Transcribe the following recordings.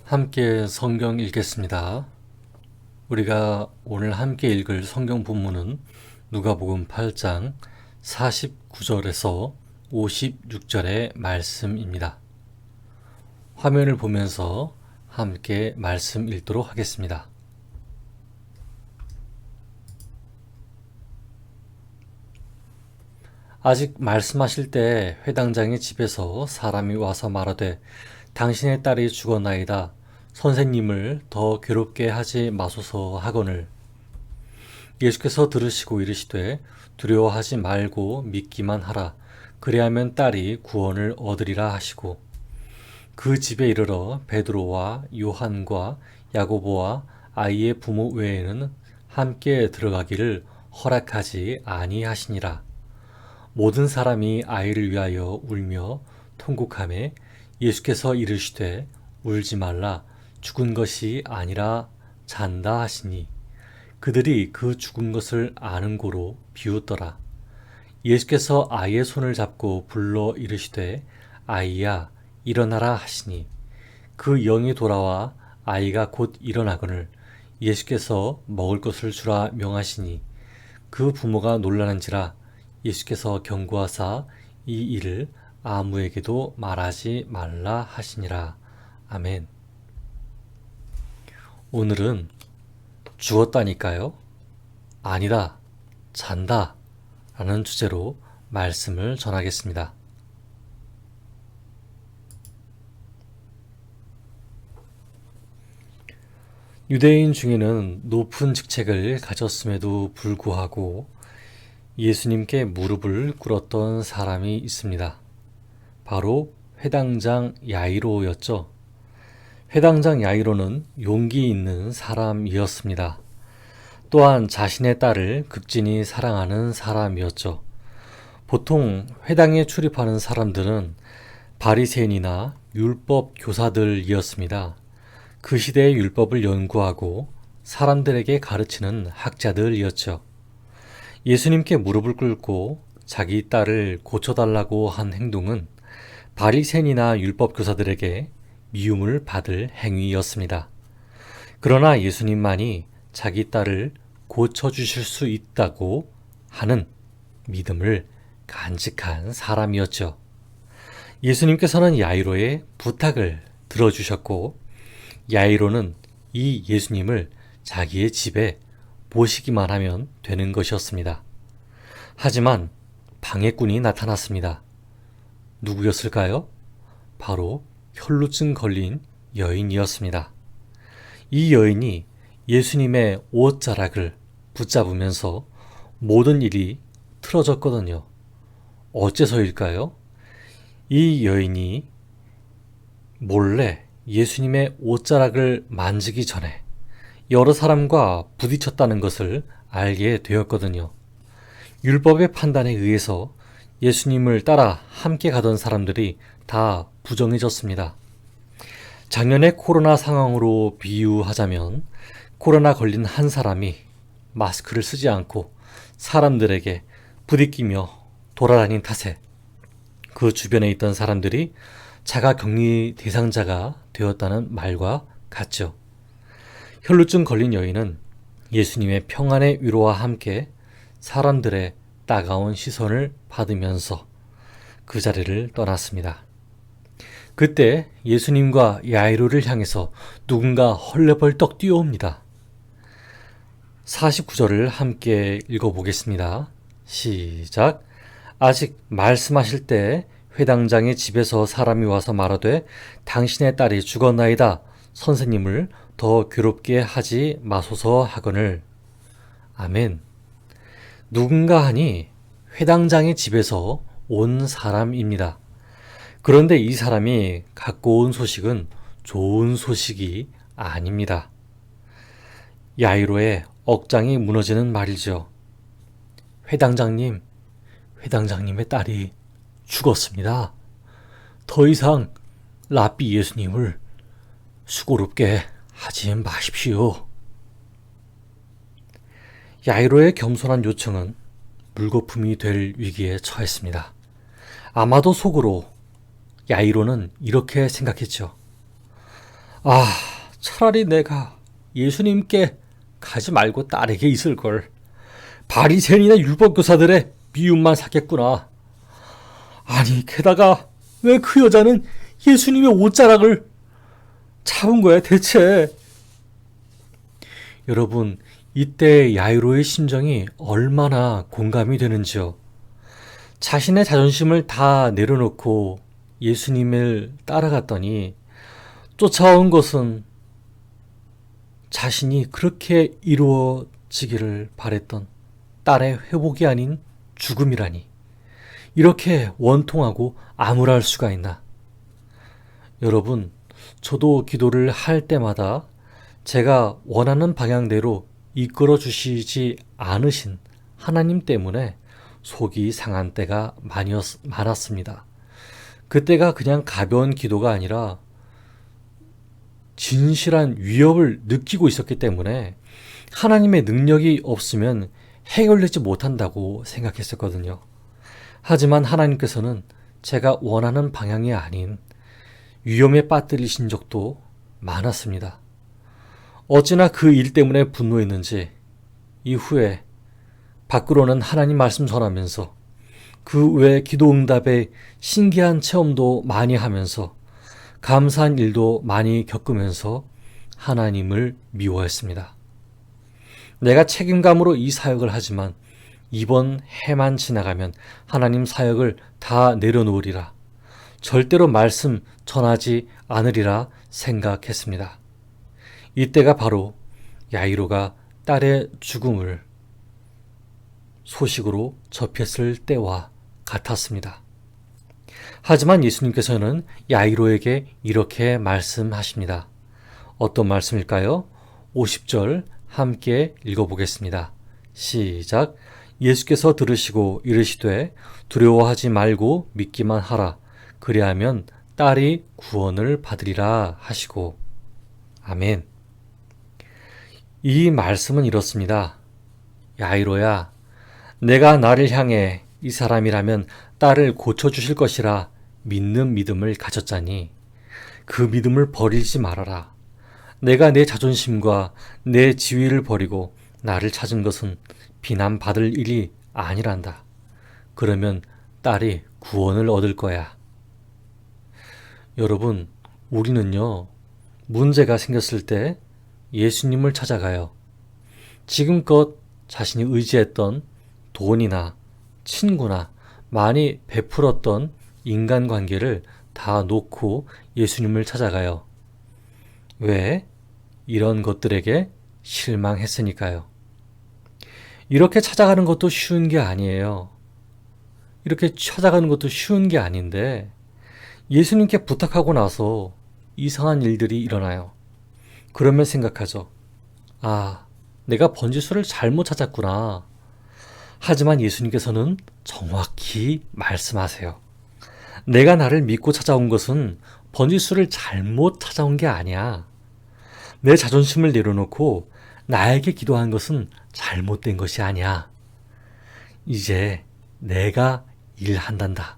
함께 성경 읽겠습니다. 우리가 오늘 함께 읽을 성경 본문은 누가복음 8장 49절에서 56절의 말씀입니다. 화면을 보면서 함께 말씀 읽도록 하겠습니다. 아직 말씀하실 때 회당장의 집에서 사람이 와서 말하되 당신의 딸이 죽었나이다. 선생님을 더 괴롭게 하지 마소서 하거늘. 예수께서 들으시고 이르시되 두려워하지 말고 믿기만 하라. 그리하면 딸이 구원을 얻으리라 하시고 그 집에 이르러 베드로와 요한과 야고보와 아이의 부모 외에는 함께 들어가기를 허락하지 아니하시니라. 모든 사람이 아이를 위하여 울며 통곡하매 예수께서 이르시되 울지 말라. 죽은 것이 아니라 잔다 하시니 그들이 그 죽은 것을 아는 고로 비웃더라. 예수께서 아이의 손을 잡고 불러 이르시되 아이야 일어나라 하시니 그 영이 돌아와 아이가 곧 일어나거늘 예수께서 먹을 것을 주라 명하시니 그 부모가 놀라는지라. 예수께서 경고하사 이 일을 아무에게도 말하지 말라 하시니라. 아멘. 오늘은 죽었다니까요? 아니다, 잔다 라는 주제로 말씀을 전하겠습니다. 유대인 중에는 높은 직책을 가졌음에도 불구하고 예수님께 무릎을 꿇었던 사람이 있습니다. 바로 회당장 야이로였죠. 회당장 야이로는 용기 있는 사람이었습니다. 또한 자신의 딸을 극진히 사랑하는 사람이었죠. 보통 회당에 출입하는 사람들은 바리새인이나 율법 교사들이었습니다. 그 시대의 율법을 연구하고 사람들에게 가르치는 학자들이었죠. 예수님께 무릎을 꿇고 자기 딸을 고쳐달라고 한 행동은 바리새인이나 율법 교사들에게 미움을 받을 행위였습니다. 그러나 예수님만이 자기 딸을 고쳐주실 수 있다고 하는 믿음을 간직한 사람이었죠. 예수님께서는 야이로의 부탁을 들어주셨고 야이로는 이 예수님을 자기의 집에 모시기만 하면 되는 것이었습니다. 하지만 방해꾼이 나타났습니다. 누구였을까요? 바로 혈루증 걸린 여인이었습니다. 이 여인이 예수님의 옷자락을 붙잡으면서 모든 일이 틀어졌거든요. 어째서일까요? 이 여인이 몰래 예수님의 옷자락을 만지기 전에 여러 사람과 부딪혔다는 것을 알게 되었거든요. 율법의 판단에 의해서 예수님을 따라 함께 가던 사람들이 다 부정해졌습니다. 작년의 코로나 상황으로 비유하자면 코로나 걸린 한 사람이 마스크를 쓰지 않고 사람들에게 부딪히며 돌아다닌 탓에 그 주변에 있던 사람들이 자가격리 대상자가 되었다는 말과 같죠. 혈루증 걸린 여인은 예수님의 평안의 위로와 함께 사람들의 따가운 시선을 받으면서 그 자리를 떠났습니다. 그때 예수님과 야이로를 향해서 누군가 헐레벌떡 뛰어옵니다. 49절을 함께 읽어보겠습니다. 시작. 아직 말씀하실 때 회당장의 집에서 사람이 와서 말하되 당신의 딸이 죽었나이다. 선생님을 더 괴롭게 하지 마소서 하거늘. 아멘. 누군가 하니 회당장의 집에서 온 사람입니다. 그런데 이 사람이 갖고 온 소식은 좋은 소식이 아닙니다. 야이로의 억장이 무너지는 말이죠. 회당장님, 회당장님의 딸이 죽었습니다. 더 이상 랍비 예수님을 수고롭게 하지 마십시오. 야이로의 겸손한 요청은 물거품이 될 위기에 처했습니다. 아마도 속으로 야이로는 이렇게 생각했죠. 아, 차라리 내가 예수님께 가지 말고 딸에게 있을 걸. 바리새인이나 율법교사들의 미움만 사겠구나. 아니, 게다가 왜 그 여자는 예수님의 옷자락을 잡은 거야, 대체? 여러분, 이때 야이로의 심정이 얼마나 공감이 되는지요. 자신의 자존심을 다 내려놓고 예수님을 따라갔더니 쫓아온 것은 자신이 그렇게 이루어지기를 바랬던 딸의 회복이 아닌 죽음이라니. 이렇게 원통하고 암울할 수가 있나. 여러분, 저도 기도를 할 때마다 제가 원하는 방향대로 이끌어 주시지 않으신 하나님 때문에 속이 상한 때가 많았습니다. 그때가 그냥 가벼운 기도가 아니라 진실한 위협을 느끼고 있었기 때문에 하나님의 능력이 없으면 해결되지 못한다고 생각했었거든요. 하지만 하나님께서는 제가 원하는 방향이 아닌 위험에 빠뜨리신 적도 많았습니다. 어찌나 그 일 때문에 분노했는지 이후에 밖으로는 하나님 말씀 전하면서 그 외 기도 응답에 신기한 체험도 많이 하면서 감사한 일도 많이 겪으면서 하나님을 미워했습니다. 내가 책임감으로 이 사역을 하지만 이번 해만 지나가면 하나님 사역을 다 내려놓으리라. 절대로 말씀 전하지 않으리라 생각했습니다. 이때가 바로 야이로가 딸의 죽음을 소식으로 접했을 때와 같았습니다. 하지만 예수님께서는 야이로에게 이렇게 말씀하십니다. 어떤 말씀일까요? 50절 함께 읽어보겠습니다. 시작. 예수께서 들으시고 이르시되 두려워하지 말고 믿기만 하라. 그리하면 딸이 구원을 받으리라 하시고. 아멘. 이 말씀은 이렇습니다. 야이로야, 내가 나를 향해 이 사람이라면 딸을 고쳐주실 것이라 믿는 믿음을 가졌자니 그 믿음을 버리지 말아라. 내가 내 자존심과 내 지위를 버리고 나를 찾은 것은 비난받을 일이 아니란다. 그러면 딸이 구원을 얻을 거야. 여러분, 우리는요, 문제가 생겼을 때 예수님을 찾아가요. 지금껏 자신이 의지했던 돈이나 친구나 많이 베풀었던 인간관계를 다 놓고 예수님을 찾아가요. 왜? 이런 것들에게 실망했으니까요. 이렇게 찾아가는 것도 쉬운 게 아니에요. 이렇게 찾아가는 것도 쉬운 게 아닌데 예수님께 부탁하고 나서 이상한 일들이 일어나요. 그러면 생각하죠. 아, 내가 번지수를 잘못 찾았구나. 하지만 예수님께서는 정확히 말씀하세요. 내가 나를 믿고 찾아온 것은 번지수를 잘못 찾아온 게 아니야. 내 자존심을 내려놓고 나에게 기도한 것은 잘못된 것이 아니야. 이제 내가 일한단다.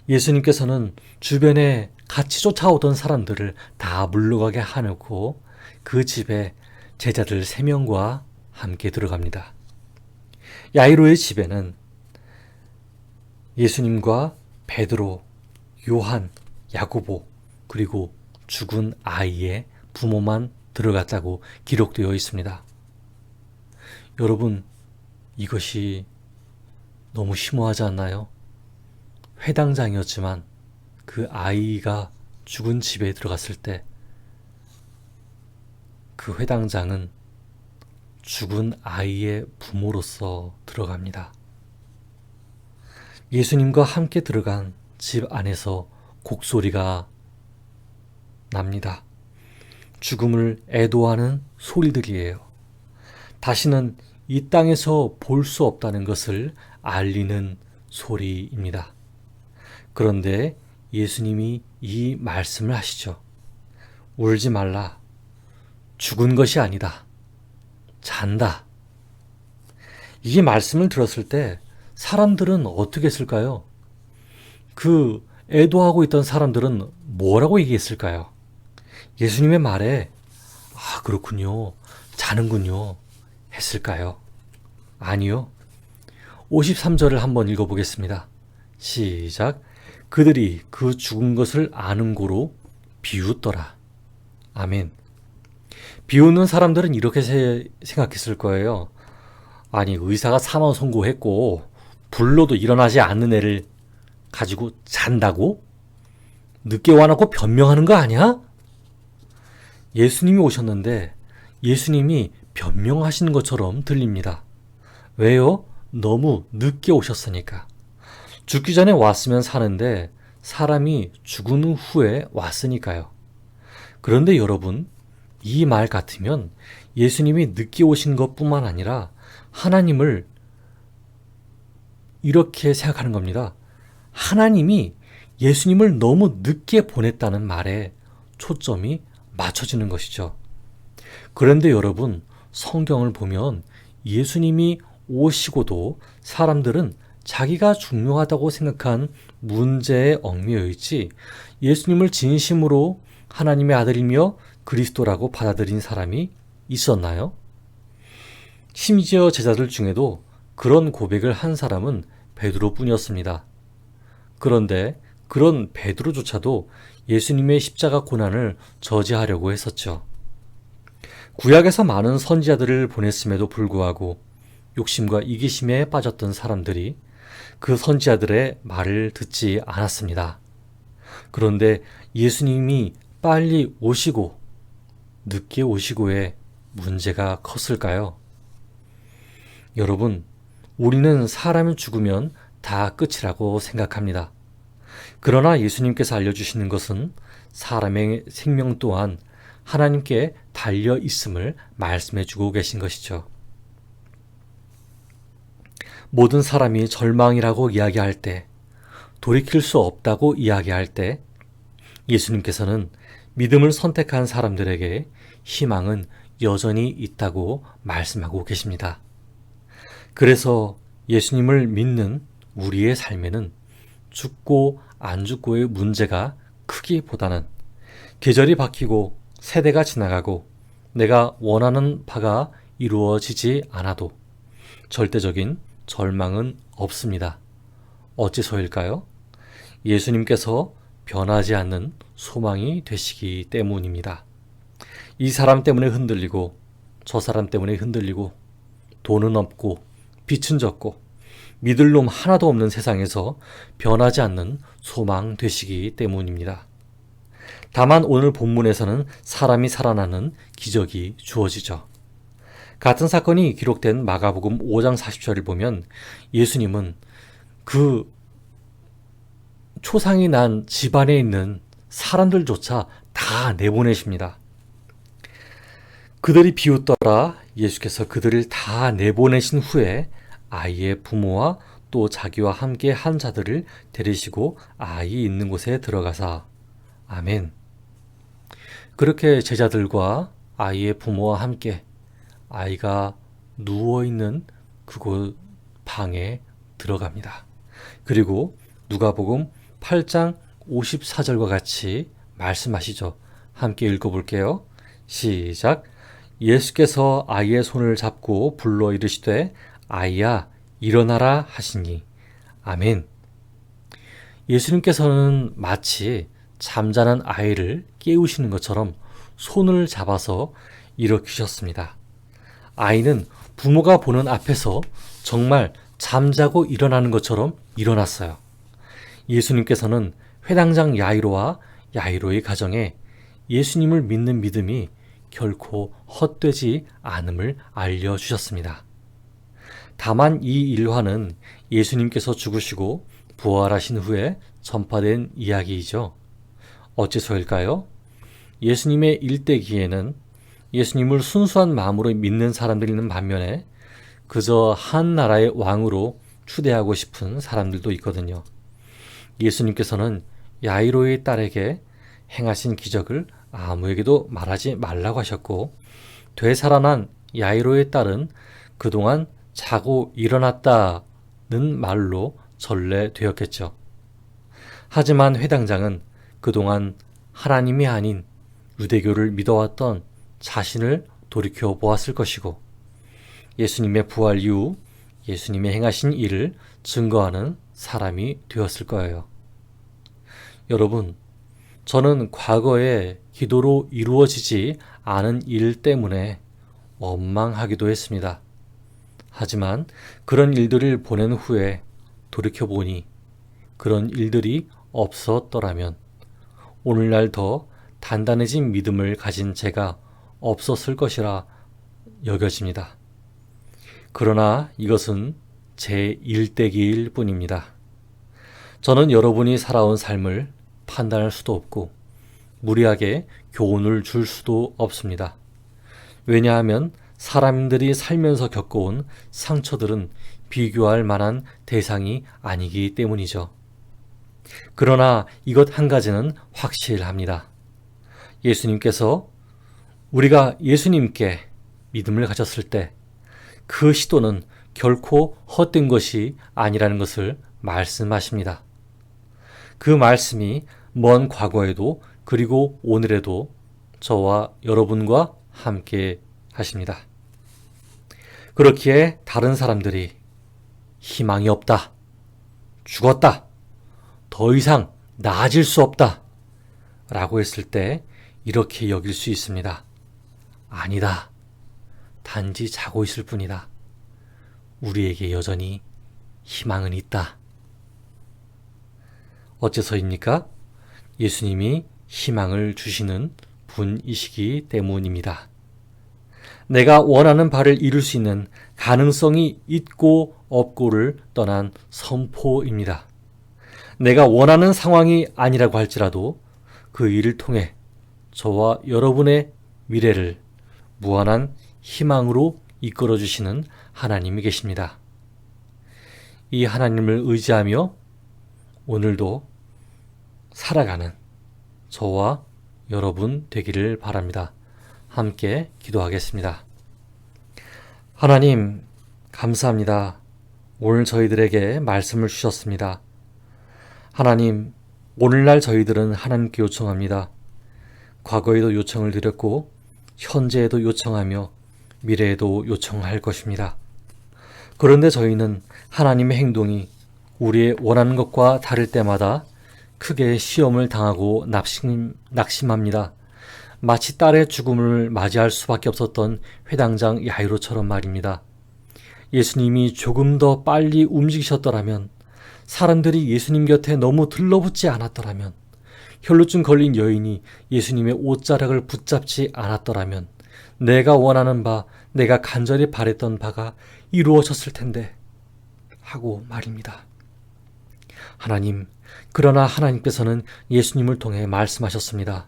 예수님께서는 주변에 같이 쫓아오던 사람들을 다 물러가게 하놓고 그 집에 제자들 3명과 함께 들어갑니다. 야이로의 집에는 예수님과 베드로, 요한, 야고보, 그리고 죽은 아이의 부모만 들어갔다고 기록되어 있습니다. 여러분, 이것이 너무 심오하지 않나요? 회당장이었지만 그 아이가 죽은 집에 들어갔을 때 그 회당장은 죽은 아이의 부모로서 들어갑니다. 예수님과 함께 들어간 집 안에서 곡소리가 납니다. 죽음을 애도하는 소리들이에요. 다시는 이 땅에서 볼 수 없다는 것을 알리는 소리입니다. 그런데 예수님이 이 말씀을 하시죠. 울지 말라. 죽은 것이 아니다. 잔다. 이 말씀을 들었을 때 사람들은 어떻게 했을까요? 그 애도하고 있던 사람들은 뭐라고 얘기했을까요? 예수님의 말에 아, 그렇군요. 자는군요. 했을까요? 아니요. 53절을 한번 읽어보겠습니다. 시작. 그들이 그 죽은 것을 아는 고로 비웃더라. 아멘. 비웃는 사람들은 이렇게 생각했을 거예요. 아니, 의사가 사망 선고했고 불러도 일어나지 않는 애를 가지고 잔다고? 늦게 와놓고 변명하는 거 아니야? 예수님이 오셨는데 예수님이 변명하시는 것처럼 들립니다. 왜요? 너무 늦게 오셨으니까. 죽기 전에 왔으면 사는데 사람이 죽은 후에 왔으니까요. 그런데 여러분, 이 말 같으면 예수님이 늦게 오신 것뿐만 아니라 하나님을 이렇게 생각하는 겁니다. 하나님이 예수님을 너무 늦게 보냈다는 말에 초점이 맞춰지는 것이죠. 그런데 여러분, 성경을 보면 예수님이 오시고도 사람들은 자기가 중요하다고 생각한 문제에 얽매여 있지 예수님을 진심으로 하나님의 아들이며 그리스도라고 받아들인 사람이 있었나요? 심지어 제자들 중에도 그런 고백을 한 사람은 베드로뿐이었습니다. 그런데 그런 베드로조차도 예수님의 십자가 고난을 저지하려고 했었죠. 구약에서 많은 선지자들을 보냈음에도 불구하고 욕심과 이기심에 빠졌던 사람들이 그 선지자들의 말을 듣지 않았습니다. 그런데 예수님이 빨리 오시고 늦게 오시고의 문제가 컸을까요? 여러분, 우리는 사람이 죽으면 다 끝이라고 생각합니다. 그러나 예수님께서 알려주시는 것은 사람의 생명 또한 하나님께 달려 있음을 말씀해 주고 계신 것이죠. 모든 사람이 절망이라고 이야기할 때, 돌이킬 수 없다고 이야기할 때, 예수님께서는 믿음을 선택한 사람들에게 희망은 여전히 있다고 말씀하고 계십니다. 그래서 예수님을 믿는 우리의 삶에는 죽고 안 죽고의 문제가 크기보다는 계절이 바뀌고 세대가 지나가고 내가 원하는 바가 이루어지지 않아도 절대적인 절망은 없습니다. 어째서일까요? 예수님께서 변하지 않는 소망이 되시기 때문입니다. 이 사람 때문에 흔들리고 저 사람 때문에 흔들리고 돈은 없고 빚은 졌고 믿을 놈 하나도 없는 세상에서 변하지 않는 소망 되시기 때문입니다. 다만 오늘 본문에서는 사람이 살아나는 기적이 주어지죠. 같은 사건이 기록된 마가복음 5장 40절을 보면 예수님은 그 초상이 난 집안에 있는 사람들조차 다 내보내십니다. 그들이 비웃더라. 예수께서 그들을 다 내보내신 후에 아이의 부모와 또 자기와 함께 한 자들을 데리시고 아이 있는 곳에 들어가사. 아멘. 그렇게 제자들과 아이의 부모와 함께 아이가 누워있는 그곳 방에 들어갑니다. 그리고 누가복음 8장 54절과 같이 말씀하시죠. 함께 읽어볼게요. 시작. 예수께서 아이의 손을 잡고 불러 이르시되 아이야 일어나라 하시니. 아멘. 예수님께서는 마치 잠자는 아이를 깨우시는 것처럼 손을 잡아서 일으키셨습니다. 아이는 부모가 보는 앞에서 정말 잠자고 일어나는 것처럼 일어났어요. 예수님께서는 회당장 야이로와 야이로의 가정에 예수님을 믿는 믿음이 결코 헛되지 않음을 알려주셨습니다. 다만 이 일화는 예수님께서 죽으시고 부활하신 후에 전파된 이야기이죠. 어째서일까요? 예수님의 일대기에는 예수님을 순수한 마음으로 믿는 사람들이 있는 반면에 그저 한 나라의 왕으로 추대하고 싶은 사람들도 있거든요. 예수님께서는 야이로의 딸에게 행하신 기적을 아무에게도 말하지 말라고 하셨고 되살아난 야이로의 딸은 그동안 자고 일어났다는 말로 전래되었겠죠. 하지만 회당장은 그동안 하나님이 아닌 유대교를 믿어왔던 자신을 돌이켜 보았을 것이고 예수님의 부활 이후 예수님의 행하신 일을 증거하는 사람이 되었을 거예요. 여러분, 저는 과거에 기도로 이루어지지 않은 일 때문에 원망하기도 했습니다. 하지만 그런 일들을 보낸 후에 돌이켜보니 그런 일들이 없었더라면 오늘날 더 단단해진 믿음을 가진 제가 없었을 것이라 여겨집니다. 그러나 이것은 제 일대기일 뿐입니다. 저는 여러분이 살아온 삶을 판단할 수도 없고 무리하게 교훈을 줄 수도 없습니다. 왜냐하면 사람들이 살면서 겪어온 상처들은 비교할 만한 대상이 아니기 때문이죠. 그러나 이것 한 가지는 확실합니다. 예수님께서 우리가 예수님께 믿음을 가졌을 때 그 시도는 결코 헛된 것이 아니라는 것을 말씀하십니다. 그 말씀이 먼 과거에도 그리고 오늘에도 저와 여러분과 함께 하십니다. 그렇기에 다른 사람들이 희망이 없다, 죽었다, 더 이상 나아질 수 없다 라고 했을 때 이렇게 여길 수 있습니다. 아니다. 단지 자고 있을 뿐이다. 우리에게 여전히 희망은 있다. 어째서입니까? 예수님이 희망을 주시는 분이시기 때문입니다. 내가 원하는 바를 이룰 수 있는 가능성이 있고 없고를 떠난 선포입니다. 내가 원하는 상황이 아니라고 할지라도 그 일을 통해 저와 여러분의 미래를 무한한 희망으로 이끌어 주시는 하나님이 계십니다. 이 하나님을 의지하며 오늘도 살아가는 저와 여러분 되기를 바랍니다. 함께 기도하겠습니다. 하나님, 감사합니다. 오늘 저희들에게 말씀을 주셨습니다. 하나님, 오늘날 저희들은 하나님께 요청합니다. 과거에도 요청을 드렸고 현재에도 요청하며 미래에도 요청할 것입니다. 그런데 저희는 하나님의 행동이 우리의 원하는 것과 다를 때마다 크게 시험을 당하고 낙심합니다. 마치 딸의 죽음을 맞이할 수밖에 없었던 회당장 야이로처럼 말입니다. 예수님이 조금 더 빨리 움직이셨더라면, 사람들이 예수님 곁에 너무 들러붙지 않았더라면, 혈루증 걸린 여인이 예수님의 옷자락을 붙잡지 않았더라면 내가 원하는 바, 내가 간절히 바랬던 바가 이루어졌을 텐데 하고 말입니다. 하나님, 그러나 하나님께서는 예수님을 통해 말씀하셨습니다.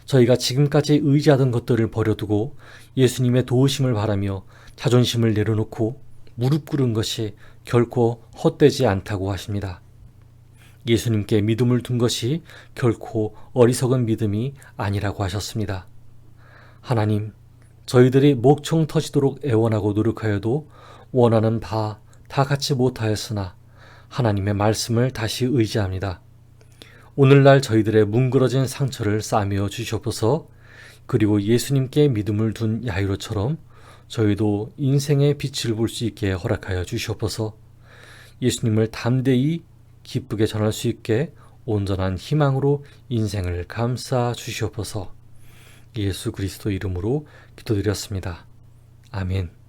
저희가 지금까지 의지하던 것들을 버려두고 예수님의 도우심을 바라며 자존심을 내려놓고 무릎 꿇은 것이 결코 헛되지 않다고 하십니다. 예수님께 믿음을 둔 것이 결코 어리석은 믿음이 아니라고 하셨습니다. 하나님, 저희들이 목청 터지도록 애원하고 노력하여도 원하는 바 다 갖지 못하였으나 하나님의 말씀을 다시 의지합니다. 오늘날 저희들의 뭉그러진 상처를 싸매어 주시옵소서. 그리고 예수님께 믿음을 둔 야이로처럼 저희도 인생의 빛을 볼 수 있게 허락하여 주시옵소서. 예수님을 담대히 기쁘게 전할 수 있게 온전한 희망으로 인생을 감싸 주시옵소서. 예수 그리스도 이름으로 기도드렸습니다. 아멘.